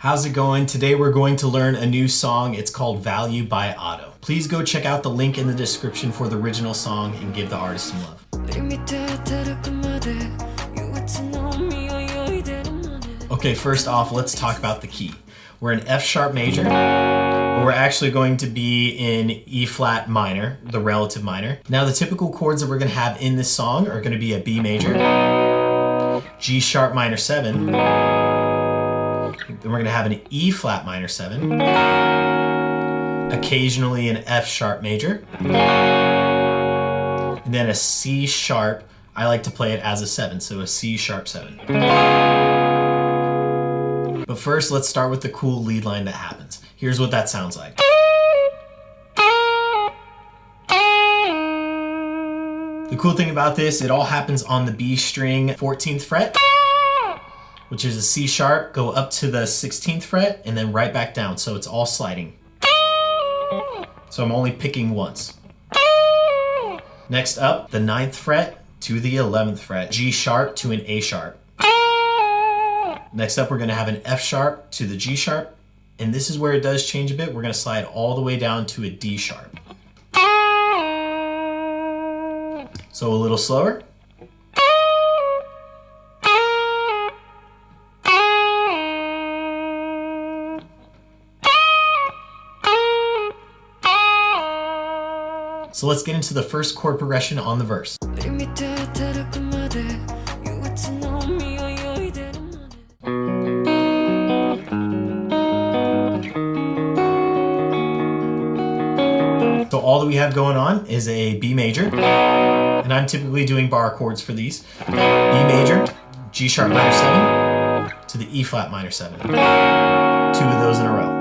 How's it going? Today we're going to learn a new song. It's called Value by Otto. Please go check out the link in the description for the original song and give the artist some love. Okay, first off, let's talk about the key. We're in F sharp major, but we're actually going to be in E flat minor, the relative minor. Now the typical chords that we're gonna have in this song are gonna be a B major, G sharp minor 7, then we're gonna have an E flat minor 7, occasionally an F sharp major, and then a C sharp. I like to play it as a 7, so a C sharp 7. But first, let's start with the cool lead line that happens. Here's what that sounds like. The cool thing about this, it all happens on the B string 14th fret, which is a C sharp, go up to the 16th fret, and then right back down, so it's all sliding. So I'm only picking once. Next up, the 9th fret to the 11th fret, G sharp to an A sharp. Next up, we're gonna have an F sharp to the G sharp, and this is where it does change a bit. We're gonna slide all the way down to a D sharp. So a little slower. So let's get into the first chord progression on the verse. So all that we have going on is a B major, and I'm typically doing bar chords for these. B major, G sharp minor 7 to the E flat minor 7. 2 of those in a row.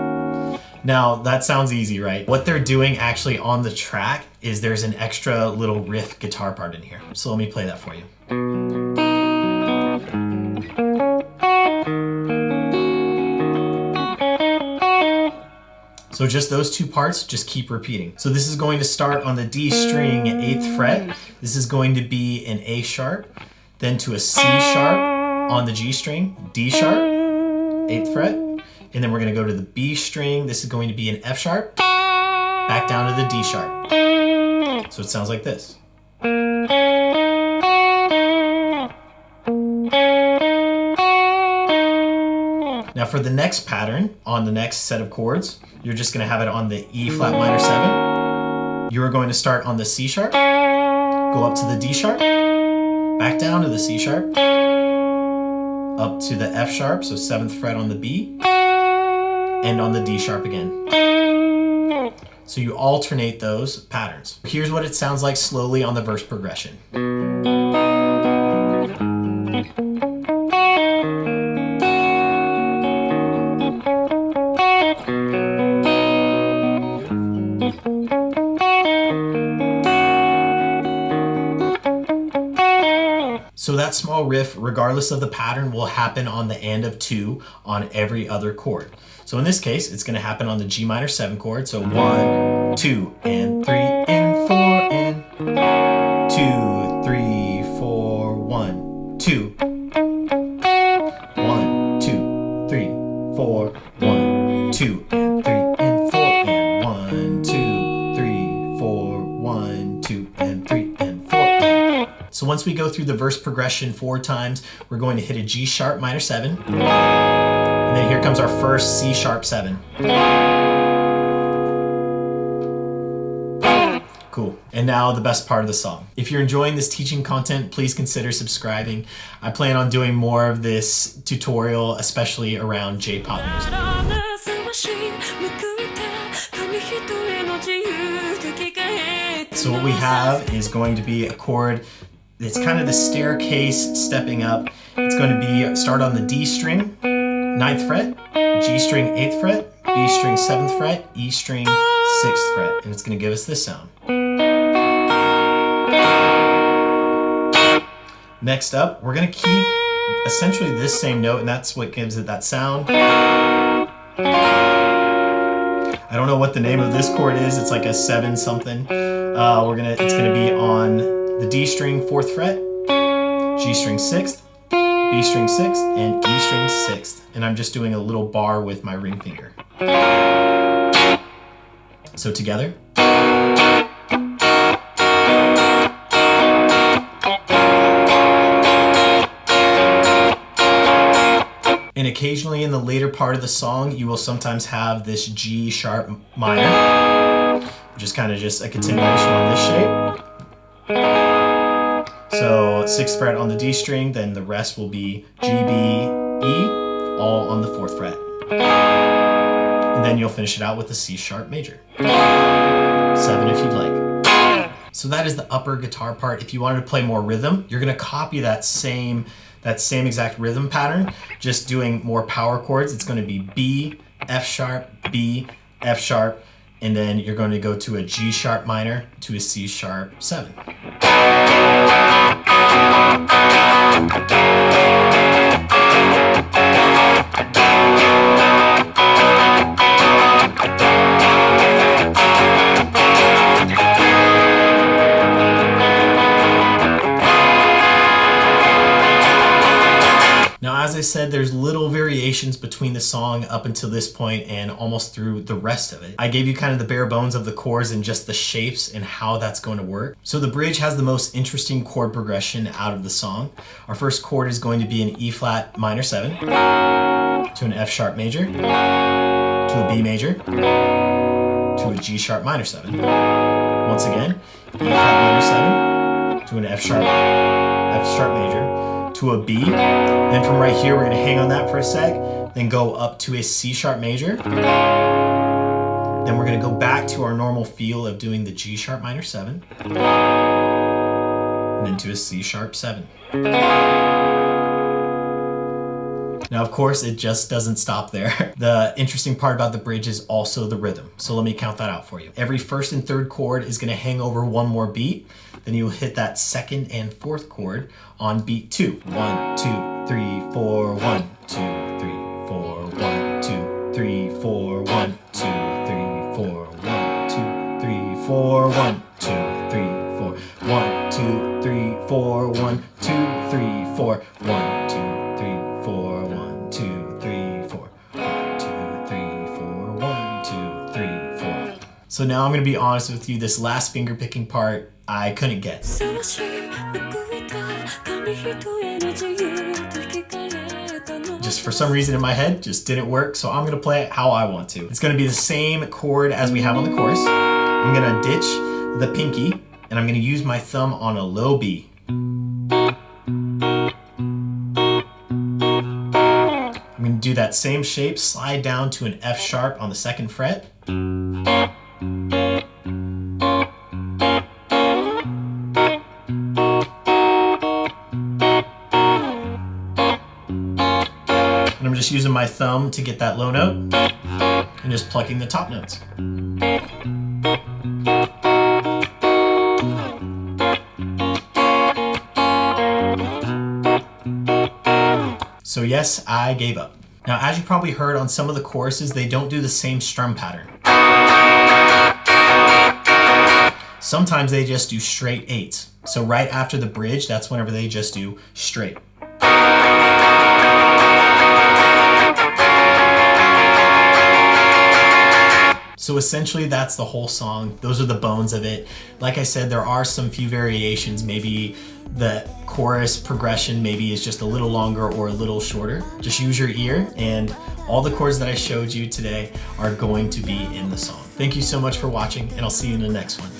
Now that sounds easy, right? What they're doing actually on the track is there's an extra little riff guitar part in here. So let me play that for you. So just those two parts, just keep repeating. So this is going to start on the D string 8th fret. This is going to be an A sharp, then to a C sharp on the G string, D sharp, 8th fret, and then we're gonna go to the B string. This is going to be an F sharp, back down to the D sharp. So it sounds like this. Now for the next pattern, on the next set of chords, you're just gonna have it on the E flat minor 7. You're going to start on the C sharp, go up to the D sharp, back down to the C sharp, up to the F sharp, so 7th fret on the B, and on the D sharp again. So you alternate those patterns. Here's what it sounds like slowly on the verse progression. So that small riff, regardless of the pattern, will happen on the end of 2 on every other chord. So in this case, it's gonna happen on the G minor 7 chord. So 1, 2, and 3, and 4, and 2, 3, 4, 1, 2. 1, 2, 3, 4, 1, 2, and 3, and 4, and 1, 2, 3, 4, 1, 2, and 3, and 4. So once we go through the verse progression 4 times, we're going to hit a G sharp minor 7. And then here comes our first C sharp 7. Cool. And now the best part of the song. If you're enjoying this teaching content, please consider subscribing. I plan on doing more of this tutorial, especially around J-pop music. So what we have is going to be a chord. It's kind of the staircase stepping up. It's going to be start on the D string, 9th fret, G string 8th fret, B string 7th fret, E string 6th fret, and it's going to give us this sound. Next up, we're going to keep essentially this same note, and that's what gives it that sound. I don't know what the name of this chord is. It's like a 7 something. It's gonna be on the D string 4th fret, G string 6th, B string 6th, and E string 6th. And I'm just doing a little bar with my ring finger. So together. And occasionally in the later part of the song, you will sometimes have this G sharp minor, which is kind of just a continuation on this shape. So 6th fret on the D string, then the rest will be G, B, E, all on the 4th fret. And then you'll finish it out with the C sharp major. 7 if you'd like. So that is the upper guitar part. If you wanted to play more rhythm, you're gonna copy that same exact rhythm pattern, just doing more power chords. It's gonna be B, F sharp, B, F sharp, and then you're going to go to a G sharp minor to a C sharp 7. Now, as I said, there's little variations between the song up until this point and almost through the rest of it. I gave you kind of the bare bones of the chords and just the shapes and how that's going to work. So the bridge has the most interesting chord progression out of the song. Our first chord is going to be an E flat minor 7 to an F sharp major to a B major to a G sharp minor 7. Once again, E flat minor 7 to an F sharp major to a B. Then from right here, we're going to hang on that for a sec, then go up to a C sharp major. Then we're going to go back to our normal feel of doing the G sharp minor 7, and then to a C sharp 7. Now, of course, it just doesn't stop there. The interesting part about the bridge is also the rhythm. So let me count that out for you. Every 1st and 3rd chord is going to hang over one more beat. Then you'll hit that 2nd and 4th chord on beat 2. 1, 2, 3, 4, 1, 2, 3, 4, 1, 2, 3, 4, 1, 2, 3, 4, 1, 2, 3, 4, 1, 2, 3, 4, 1, 2, 3, 4, 1, 2, 3, 4, 1, 2, 3, 4, 1, 2, 3, 4, 1, 2, 3, 4, 1, 2, 3, 4. So now I'm going to be honest with you, this last finger picking part, I couldn't get. Just for some reason in my head, just didn't work, so I'm gonna play it how I want to. It's gonna be the same chord as we have on the chorus. I'm gonna ditch the pinky, and I'm gonna use my thumb on a low B. I'm gonna do that same shape, slide down to an F sharp on the 2nd fret. And I'm just using my thumb to get that low note and just plucking the top notes. So yes, I gave up. Now, as you probably heard on some of the choruses, they don't do the same strum pattern. Sometimes they just do straight 8s. So right after the bridge, that's whenever they just do straight. So essentially that's the whole song. Those are the bones of it. Like I said, there are some few variations. Maybe the chorus progression maybe is just a little longer or a little shorter. Just use your ear, and all the chords that I showed you today are going to be in the song. Thank you so much for watching, and I'll see you in the next one.